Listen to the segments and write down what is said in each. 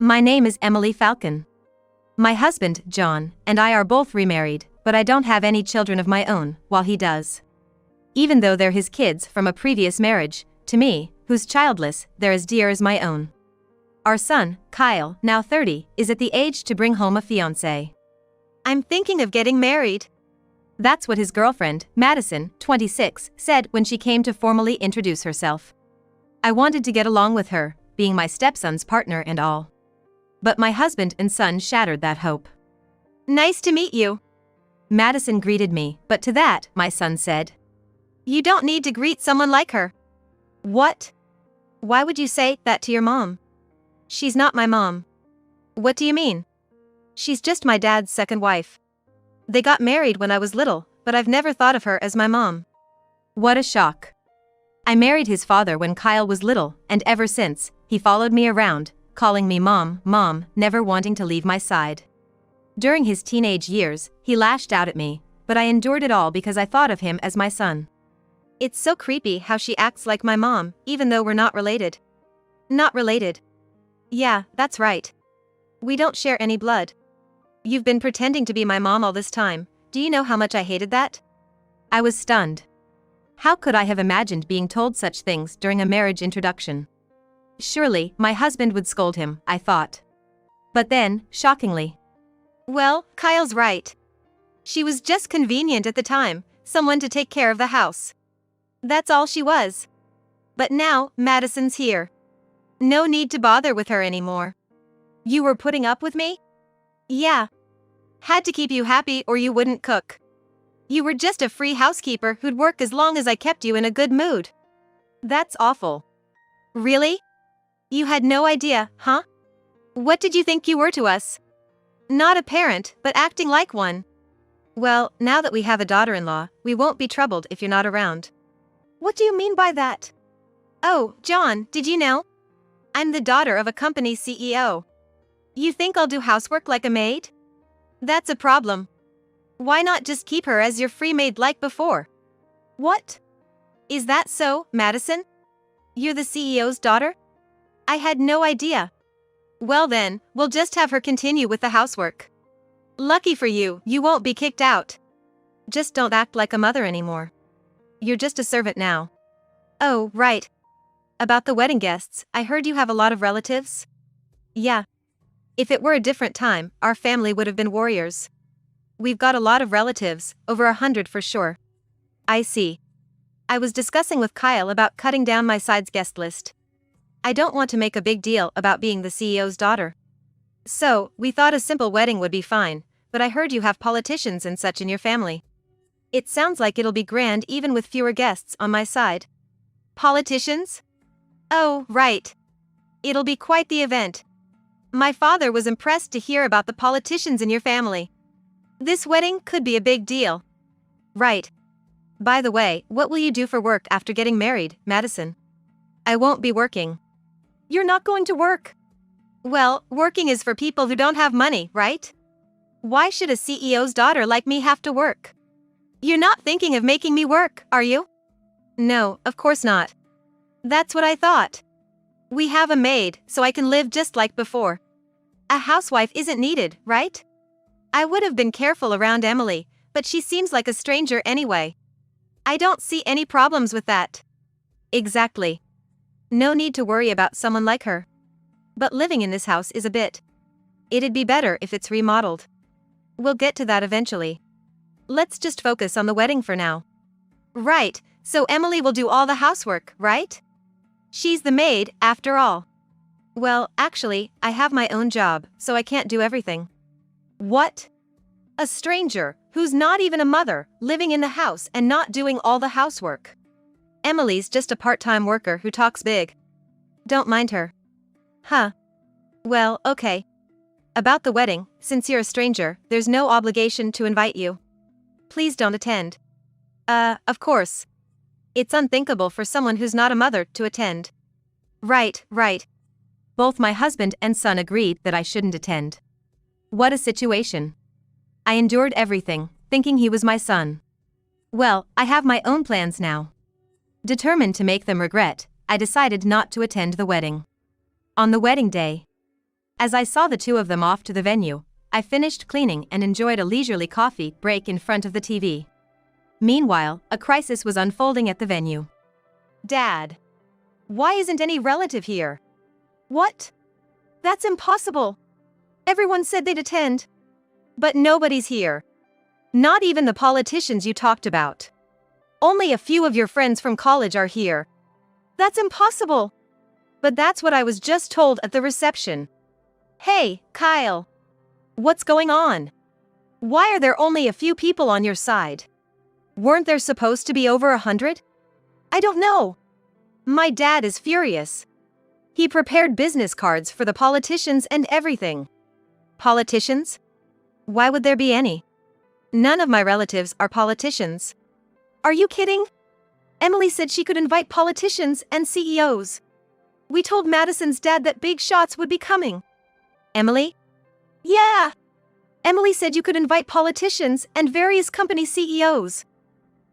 My name is Emily Falcon. My husband, John, and I are both remarried, but I don't have any children of my own, while he does. Even though they're his kids from a previous marriage, to me, who's childless, they're as dear as my own. Our son, Kyle, now 30, is at the age to bring home a fiancé. I'm thinking of getting married. That's what his girlfriend, Madison, 26, said when she came to formally introduce herself. I wanted to get along with her, being my stepson's partner and all. But my husband and son shattered that hope. Nice to meet you. Madison greeted me, but to that, my son said, You don't need to greet someone like her. What? Why would you say that to your mom? She's not my mom. What do you mean? She's just my dad's second wife. They got married when I was little, but I've never thought of her as my mom. What a shock. I married his father when Kyle was little, and ever since, he followed me around, calling me mom, mom, never wanting to leave my side. During his teenage years, he lashed out at me, but I endured it all because I thought of him as my son. It's so creepy how she acts like my mom, even though we're not related. Not related. Yeah, that's right. We don't share any blood. You've been pretending to be my mom all this time. Do you know how much I hated that? I was stunned. How could I have imagined being told such things during a marriage introduction? Surely, my husband would scold him, I thought. But then, shockingly. Well, Kyle's right. She was just convenient at the time, someone to take care of the house. That's all she was. But now, Madison's here. No need to bother with her anymore. You were putting up with me? Yeah. Had to keep you happy or you wouldn't cook. You were just a free housekeeper who'd work as long as I kept you in a good mood. That's awful. Really? You had no idea, huh? What did you think you were to us? Not a parent, but acting like one. Well, now that we have a daughter-in-law, we won't be troubled if you're not around. What do you mean by that? Oh, John, did you know? I'm the daughter of a company CEO. You think I'll do housework like a maid? That's a problem. Why not just keep her as your free maid like before? What? Is that so, Madison? You're the CEO's daughter? I had no idea. Well then, we'll just have her continue with the housework. Lucky for you, you won't be kicked out. Just don't act like a mother anymore. You're just a servant now. Oh, right. About the wedding guests, I heard you have a lot of relatives? Yeah. If it were a different time, our family would have been warriors. We've got a lot of relatives, over 100 for sure. I see. I was discussing with Kyle about cutting down my side's guest list. I don't want to make a big deal about being the CEO's daughter. So, we thought a simple wedding would be fine, but I heard you have politicians and such in your family. It sounds like it'll be grand even with fewer guests on my side. Politicians? Oh, right. It'll be quite the event. My father was impressed to hear about the politicians in your family. This wedding could be a big deal. Right. By the way, what will you do for work after getting married, Madison? I won't be working. You're not going to work? Well, working is for people who don't have money, right? Why should a CEO's daughter like me have to work? You're not thinking of making me work, are you? No, of course not. That's what I thought. We have a maid, so I can live just like before. A housewife isn't needed, right? I would have been careful around Emily, but she seems like a stranger anyway. I don't see any problems with that. Exactly. No need to worry about someone like her. But living in this house is a bit. It'd be better if it's remodeled. We'll get to that eventually. Let's just focus on the wedding for now. Right, so Emily will do all the housework, right? She's the maid, after all. Well, actually, I have my own job, so I can't do everything. What? A stranger, who's not even a mother, living in the house and not doing all the housework. Emily's just a part-time worker who talks big. Don't mind her. Huh. Well, okay. About the wedding, since you're a stranger, there's no obligation to invite you. Please don't attend. Of course. It's unthinkable for someone who's not a mother to attend. Right, right. Both my husband and son agreed that I shouldn't attend. What a situation. I endured everything, thinking he was my son. Well, I have my own plans now. Determined to make them regret, I decided not to attend the wedding. On the wedding day, As I saw the two of them off to the venue, I finished cleaning and enjoyed a leisurely coffee break in front of the TV. Meanwhile, a crisis was unfolding at the venue. Dad. Why isn't any relative here? What? That's impossible. Everyone said they'd attend. But nobody's here. Not even the politicians you talked about. Only a few of your friends from college are here. That's impossible. But that's what I was just told at the reception. Hey, Kyle. What's going on? Why are there only a few people on your side? Weren't there supposed to be over 100? I don't know. My dad is furious. He prepared business cards for the politicians and everything. Politicians? Why would there be any? None of my relatives are politicians. Are you kidding? Emily said she could invite politicians and CEOs. We told Madison's dad that big shots would be coming. Emily? Yeah. Emily said you could invite politicians and various company CEOs.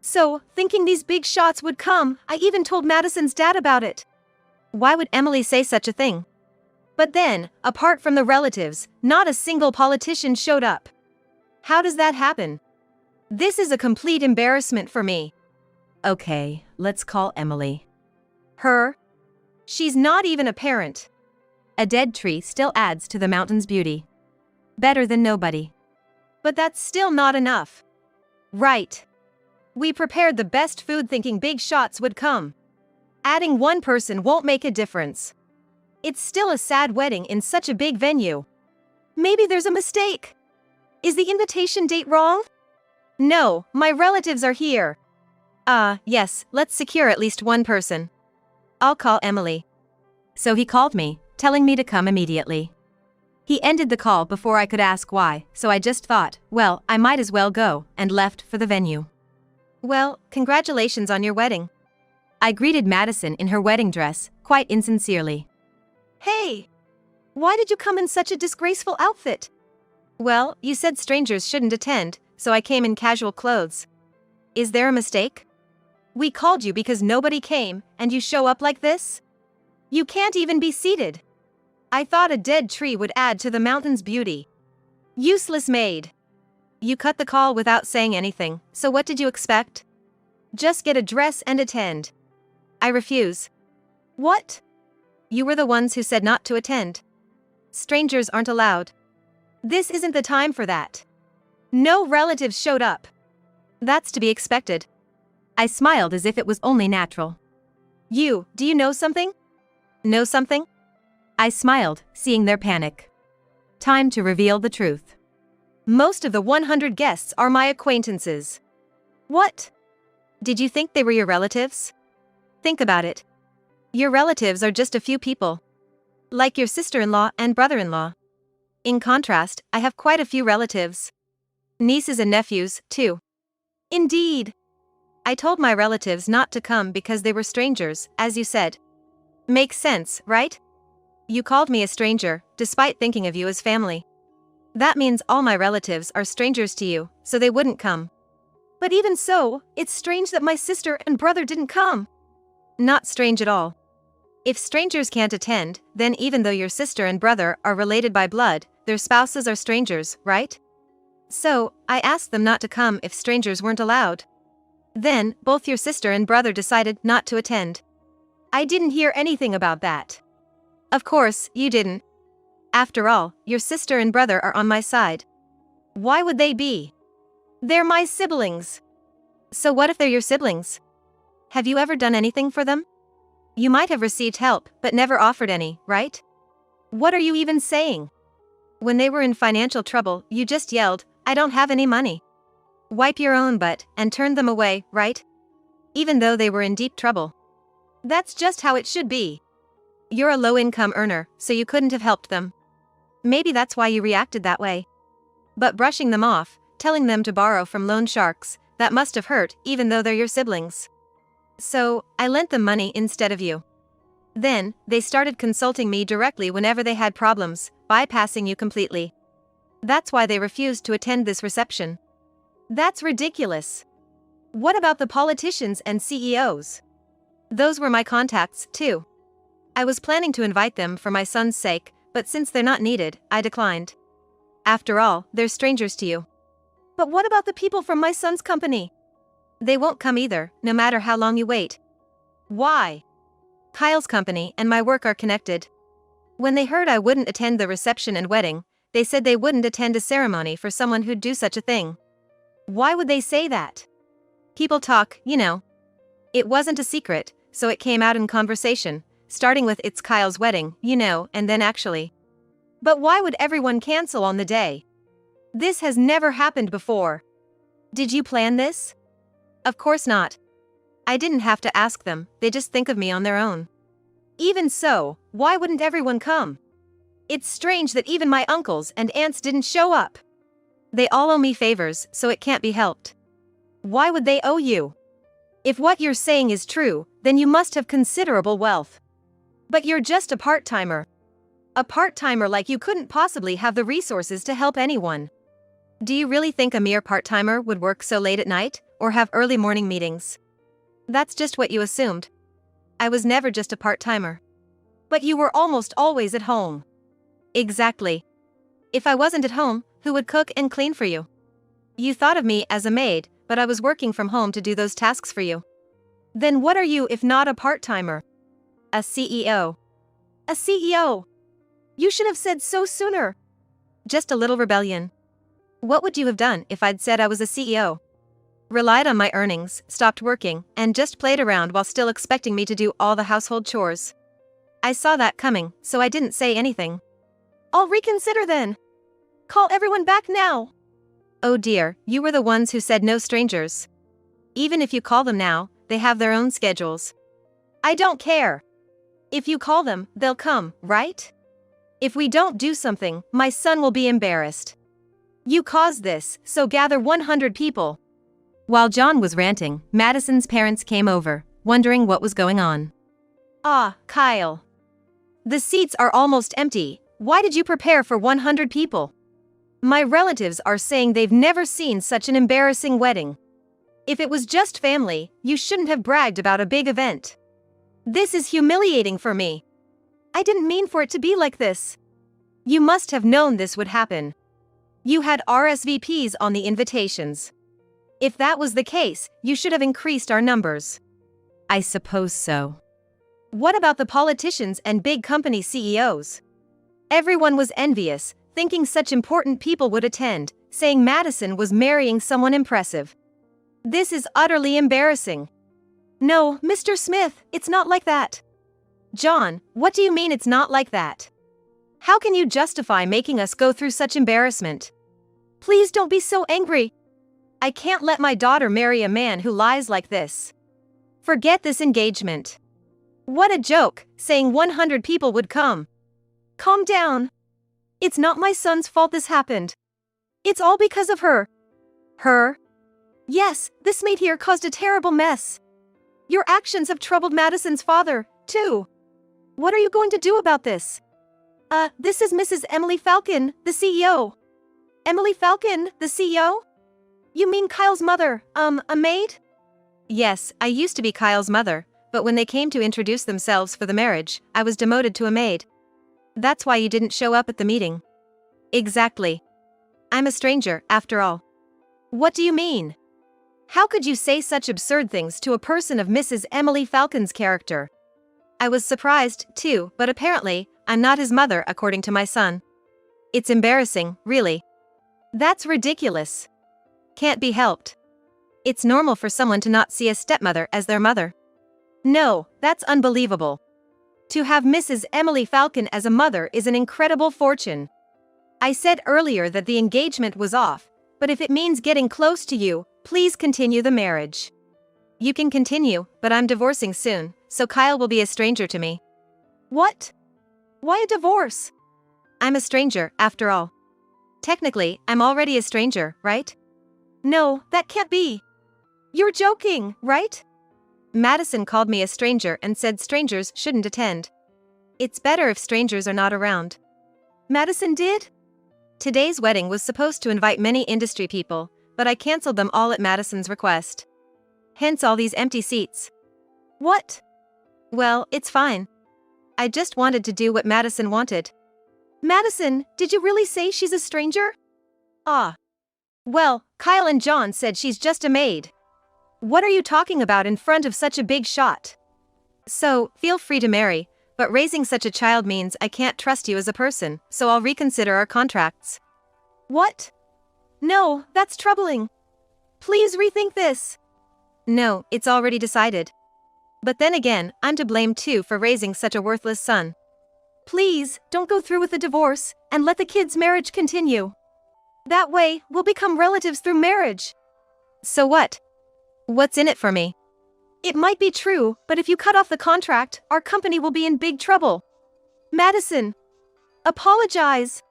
So, thinking these big shots would come, I even told Madison's dad about it. Why would Emily say such a thing? But then, apart from the relatives, not a single politician showed up. How does that happen? This is a complete embarrassment for me. Okay, let's call Emily. Her? She's not even a parent. A dead tree still adds to the mountain's beauty. Better than nobody. But that's still not enough. Right. We prepared the best food thinking big shots would come. Adding one person won't make a difference. It's still a sad wedding in such a big venue. Maybe there's a mistake. Is the invitation date wrong? No, my relatives are here. Yes, let's secure at least one person. I'll call Emily. So he called me, telling me to come immediately. He ended the call before I could ask why, so I just thought, well, I might as well go, and left for the venue. Well, congratulations on your wedding. I greeted Madison in her wedding dress, quite insincerely. Hey! Why did you come in such a disgraceful outfit? Well, you said strangers shouldn't attend, so I came in casual clothes. Is there a mistake? We called you because nobody came, and you show up like this? You can't even be seated. I thought a dead tree would add to the mountain's beauty. Useless maid. You cut the call without saying anything, so what did you expect? Just get a dress and attend. I refuse. What? You were the ones who said not to attend. Strangers aren't allowed. This isn't the time for that. No relatives showed up. That's to be expected. I smiled as if it was only natural. Do you know something? Know something? I smiled, seeing their panic. Time to reveal the truth. Most of the 100 guests are my acquaintances. What? Did you think they were your relatives? Think about it. Your relatives are just a few people. Like your sister-in-law and brother-in-law. In contrast, I have quite a few relatives. Nieces and nephews, too. Indeed. I told my relatives not to come because they were strangers, as you said. Makes sense, right? You called me a stranger, despite thinking of you as family. That means all my relatives are strangers to you, so they wouldn't come. But even so, it's strange that my sister and brother didn't come. Not strange at all. If strangers can't attend, then even though your sister and brother are related by blood, their spouses are strangers, right? So, I asked them not to come if strangers weren't allowed. Then, both your sister and brother decided not to attend. I didn't hear anything about that. Of course, you didn't. After all, your sister and brother are on my side. Why would they be? They're my siblings. So what if they're your siblings? Have you ever done anything for them? You might have received help, but never offered any, right? What are you even saying? When they were in financial trouble, you just yelled, "I don't have any money." Wipe your own butt, and turned them away, right? Even though they were in deep trouble. That's just how it should be. You're a low-income earner, so you couldn't have helped them. Maybe that's why you reacted that way. But brushing them off, telling them to borrow from loan sharks, that must have hurt, even though they're your siblings. So, I lent them money instead of you. Then, they started consulting me directly whenever they had problems, bypassing you completely. That's why they refused to attend this reception. That's ridiculous. What about the politicians and CEOs? Those were my contacts, too. I was planning to invite them for my son's sake, but since they're not needed, I declined. After all, they're strangers to you. But what about the people from my son's company? They won't come either, no matter how long you wait. Why? Kyle's company and my work are connected. When they heard I wouldn't attend the reception and wedding, they said they wouldn't attend a ceremony for someone who'd do such a thing. Why would they say that? People talk, you know. It wasn't a secret, so it came out in conversation, starting with "it's Kyle's wedding, you know," and then actually. But why would everyone cancel on the day? This has never happened before. Did you plan this? Of course not. I didn't have to ask them, they just think of me on their own. Even so, why wouldn't everyone come? It's strange that even my uncles and aunts didn't show up. They all owe me favors, so it can't be helped. Why would they owe you? If what you're saying is true, then you must have considerable wealth. But you're just a part-timer. A part-timer like you couldn't possibly have the resources to help anyone. Do you really think a mere part-timer would work so late at night, or have early morning meetings? That's just what you assumed. I was never just a part-timer. But you were almost always at home. Exactly. If I wasn't at home, who would cook and clean for you? You thought of me as a maid, but I was working from home to do those tasks for you. Then what are you if not a part-timer? A CEO. A CEO! You should have said so sooner. Just a little rebellion. What would you have done if I'd said I was a CEO? Relied on my earnings, stopped working, and just played around while still expecting me to do all the household chores. I saw that coming, so I didn't say anything. I'll reconsider then. Call everyone back now. Oh dear, you were the ones who said no strangers. Even if you call them now, they have their own schedules. I don't care. If you call them, they'll come, right? If we don't do something, my son will be embarrassed. You caused this, so gather 100 people. While John was ranting, Madison's parents came over, wondering what was going on. Ah, Kyle. The seats are almost empty. Why did you prepare for 100 people? My relatives are saying they've never seen such an embarrassing wedding. If it was just family, you shouldn't have bragged about a big event. This is humiliating for me. I didn't mean for it to be like this. You must have known this would happen. You had RSVPs on the invitations. If that was the case, you should have increased our numbers. I suppose so. What about the politicians and big company CEOs? Everyone was envious, thinking such important people would attend, saying Madison was marrying someone impressive. This is utterly embarrassing. No, Mr. Smith, it's not like that. John, what do you mean it's not like that? How can you justify making us go through such embarrassment? Please don't be so angry. I can't let my daughter marry a man who lies like this. Forget this engagement. What a joke, saying 100 people would come. Calm down. It's not my son's fault this happened. It's all because of her. Her? Yes, this maid here caused a terrible mess. Your actions have troubled Madison's father, too. What are you going to do about this? This is Mrs. Emily Falcon, the CEO. Emily Falcon, the CEO? You mean Kyle's mother, a maid? Yes, I used to be Kyle's mother, but when they came to introduce themselves for the marriage, I was demoted to a maid. That's why you didn't show up at the meeting. Exactly. I'm a stranger, after all. What do you mean? How could you say such absurd things to a person of Mrs. Emily Falcon's character? I was surprised, too, but apparently, I'm not his mother according to my son. It's embarrassing, really. That's ridiculous. Can't be helped. It's normal for someone to not see a stepmother as their mother. No, that's unbelievable. To have Mrs. Emily Falcon as a mother is an incredible fortune. I said earlier that the engagement was off, but if it means getting close to you, please continue the marriage. You can continue, but I'm divorcing soon, so Kyle will be a stranger to me. What? Why a divorce? I'm a stranger, after all. Technically, I'm already a stranger, right? No, that can't be. You're joking, right? Madison called me a stranger and said strangers shouldn't attend. It's better if strangers are not around. Madison did? Today's wedding was supposed to invite many industry people, but I canceled them all at Madison's request. Hence all these empty seats. What? Well, it's fine. I just wanted to do what Madison wanted. Madison, did you really say she's a stranger? Ah. Well, Kyle and John said she's just a maid. What are you talking about in front of such a big shot? So, feel free to marry, but raising such a child means I can't trust you as a person, so I'll reconsider our contracts. What? No, that's troubling. Please rethink this. No, it's already decided. But then again, I'm to blame too for raising such a worthless son. Please, don't go through with the divorce, and let the kids' marriage continue. That way, we'll become relatives through marriage. So what? What's in it for me? It might be true, but if you cut off the contract, our company will be in big trouble. Madison, apologize.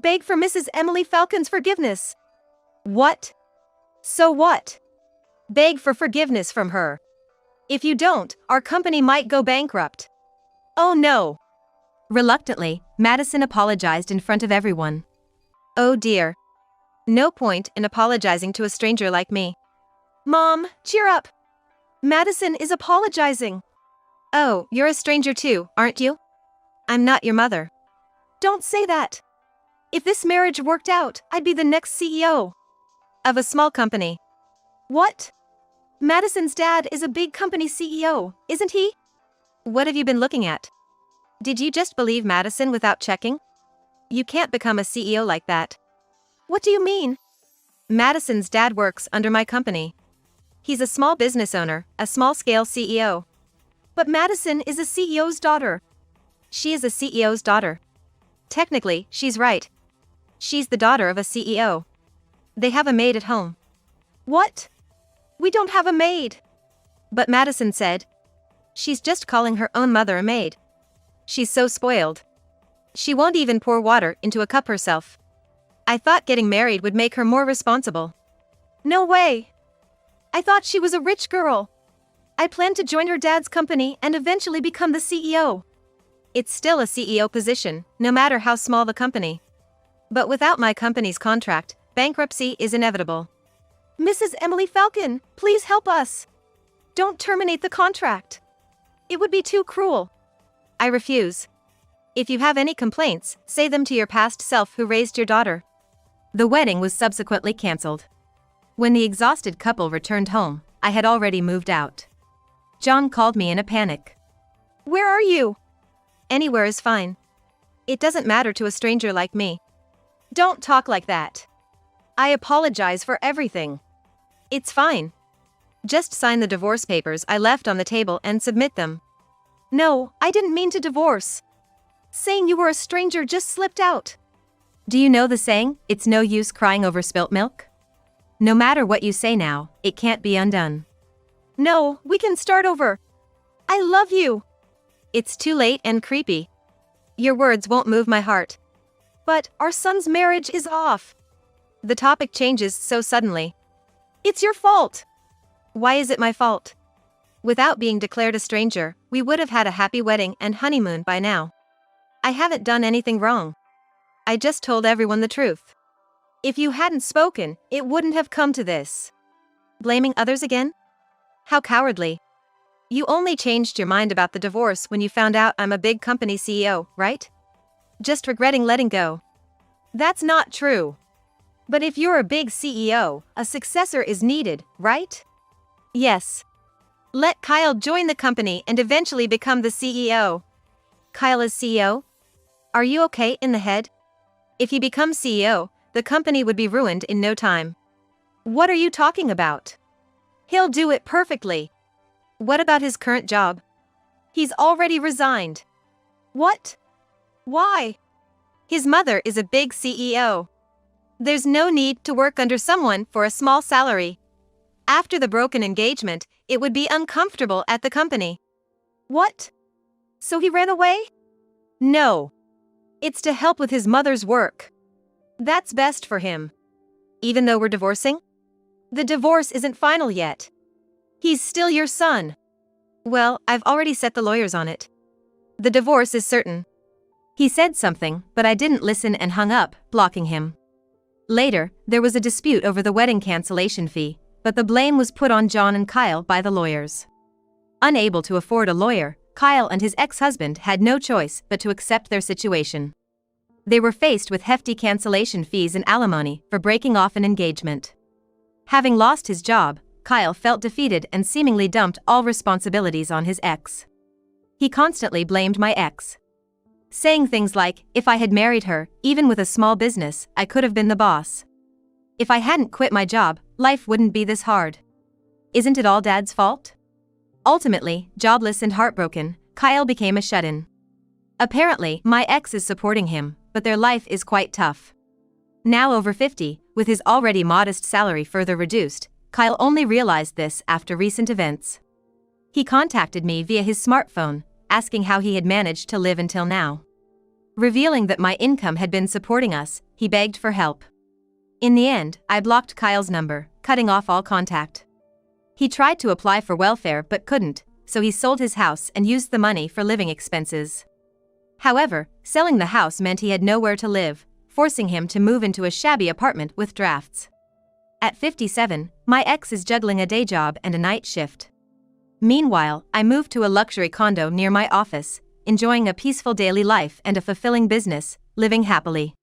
Beg for Mrs. Emily Falcon's forgiveness. What? So what? Beg for forgiveness from her. If you don't, our company might go bankrupt. Oh no. Reluctantly, Madison apologized in front of everyone. Oh dear. No point in apologizing to a stranger like me. Mom, cheer up. Madison is apologizing. Oh, you're a stranger too, aren't you? I'm not your mother. Don't say that. If this marriage worked out, I'd be the next CEO of a small company. What? Madison's dad is a big company CEO, isn't he? What have you been looking at? Did you just believe Madison without checking? You can't become a CEO like that. What do you mean? Madison's dad works under my company. He's a small business owner, a small-scale CEO. But Madison is a CEO's daughter. She is a CEO's daughter. Technically, she's right. She's the daughter of a CEO. They have a maid at home. What? We don't have a maid. But Madison said. She's just calling her own mother a maid. She's so spoiled. She won't even pour water into a cup herself. I thought getting married would make her more responsible. No way. I thought she was a rich girl. I planned to join her dad's company and eventually become the CEO. It's still a CEO position, no matter how small the company. But without my company's contract, bankruptcy is inevitable. Mrs. Emily Falcon, please help us. Don't terminate the contract. It would be too cruel. I refuse. If you have any complaints, say them to your past self who raised your daughter. The wedding was subsequently cancelled. When the exhausted couple returned home, I had already moved out. John called me in a panic. Where are you? Anywhere is fine. It doesn't matter to a stranger like me. Don't talk like that. I apologize for everything. It's fine. Just sign the divorce papers I left on the table and submit them. No, I didn't mean to divorce. Saying you were a stranger just slipped out. Do you know the saying, it's no use crying over spilt milk? No matter what you say now, it can't be undone. No, we can start over. I love you. It's too late and creepy. Your words won't move my heart. But our son's marriage is off. The topic changes so suddenly. It's your fault. Why is it my fault? Without being declared a stranger, we would have had a happy wedding and honeymoon by now. I haven't done anything wrong. I just told everyone the truth. If you hadn't spoken, it wouldn't have come to this. Blaming others again? How cowardly. You only changed your mind about the divorce when you found out I'm a big company CEO, right? Just regretting letting go. That's not true. But if you're a big CEO, a successor is needed, right? Yes. Let Kyle join the company and eventually become the CEO. Kyle is CEO? Are you okay in the head? If he becomes CEO, the company would be ruined in no time. What are you talking about? He'll do it perfectly. What about his current job? He's already resigned. What? Why? His mother is a big CEO. There's no need to work under someone for a small salary. After the broken engagement, it would be uncomfortable at the company. What? So he ran away? No. It's to help with his mother's work. That's best for him. Even though we're divorcing? The divorce isn't final yet. He's still your son. Well, I've already set the lawyers on it. The divorce is certain. He said something, but I didn't listen and hung up, blocking him. Later, there was a dispute over the wedding cancellation fee, but the blame was put on John and Kyle by the lawyers. Unable to afford a lawyer, Kyle and his ex-husband had no choice but to accept their situation. They were faced with hefty cancellation fees and alimony for breaking off an engagement. Having lost his job, Kyle felt defeated and seemingly dumped all responsibilities on his ex. He constantly blamed my ex, saying things like, "If I had married her, even with a small business, I could have been the boss. If I hadn't quit my job, life wouldn't be this hard. Isn't it all Dad's fault?" Ultimately, jobless and heartbroken, Kyle became a shut-in. Apparently, my ex is supporting him, but their life is quite tough. Now over 50, with his already modest salary further reduced, Kyle only realized this after recent events. He contacted me via his smartphone, asking how he had managed to live until now. Revealing that my income had been supporting us, he begged for help. In the end, I blocked Kyle's number, cutting off all contact. He tried to apply for welfare but couldn't, so he sold his house and used the money for living expenses. However, selling the house meant he had nowhere to live, forcing him to move into a shabby apartment with drafts. At 57, my ex is juggling a day job and a night shift. Meanwhile, I moved to a luxury condo near my office, enjoying a peaceful daily life and a fulfilling business, living happily.